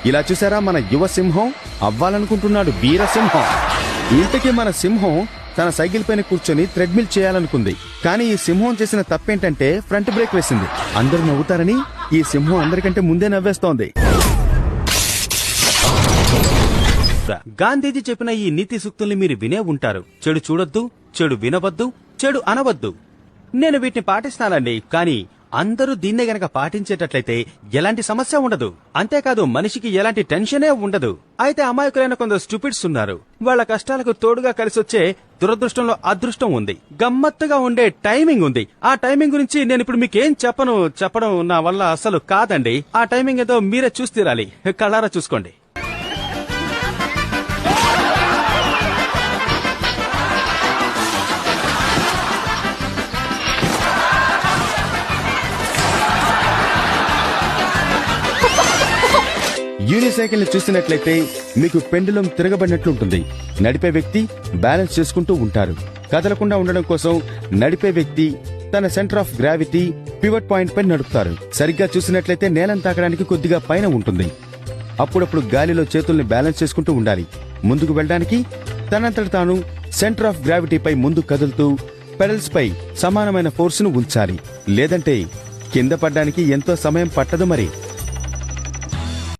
ఇలా చూసారా, మన యువ సింహం అవ్వాలనుకుంటున్నాడు వీరసింహం. ఇంతకీ మన సింహం తన సైకిల్ పైన కూర్చొని థ్రెడ్మిల్ చేయాలనుకుంది. కానీ ఈ సింహం చేసిన తప్పేంటంటే ఫ్రంట్ బ్రేక్ వేసింది. అందరూ నవ్వుతారని ఈ సింహం అందరికంటే ముందే నవ్వేస్తోంది. గాంధీజీ చెప్పిన ఈ నీతి సూక్తుల్ని మీరు వినే ఉంటారు. చెడు చూడొద్దు, చెడు వినవద్దు, చెడు అనవద్దు. నేను వీటిని పాటిస్తానండి. కానీ అందరూ దీన్నే గనక పాటించేటట్లయితే ఎలాంటి సమస్య ఉండదు. అంతేకాదు మనిషికి ఎలాంటి టెన్షనే ఉండదు. అయితే అమాయకులైన కొందరు స్టూపిడ్స్ ఉన్నారు. వాళ్ళ కష్టాలకు తోడుగా కలిసొచ్చే దురదృష్టంలో అదృష్టం ఉంది. గమ్మత్తుగా ఉండే టైమింగ్ ఉంది. ఆ టైమింగ్ గురించి నేను ఇప్పుడు మీకేం చెప్పడం నా వల్ల అసలు కాదండి. ఆ టైమింగ్ ఏదో మీరే చూసి తీరాలి. కళ్ళారా చూసుకోండి. యూనిసైకిల్ ని చూసినట్లయితే మీకు పెండులం తిరగబడినట్లుంటుంది. నడిపే వ్యక్తి బ్యాలెన్స్ చేసుకుంటూ ఉంటారు. కదలకుండా ఉండడం కోసం నడిపే వ్యక్తి తన centre of gravity pivot point పై నడుపుతారు. సరిగ్గా చూసినట్లయితే నేలను తాకడానికి కొద్దిగా పైన ఉంటుంది. అప్పుడప్పుడు గాలిలో చేతుల్ని బ్యాలెన్స్ చేసుకుంటూ ఉండాలి. ముందుకు వెళ్ళడానికి తనంతట తాను సెంటర్ ఆఫ్ గ్రావిటీపై ముందు కదులుతూ పెడల్స్ పై సమానమైన ఫోర్స్ ను ఉంచాలి. లేదంటే కింద పడ్డానికి ఎంతో సమయం పట్టదు మరి.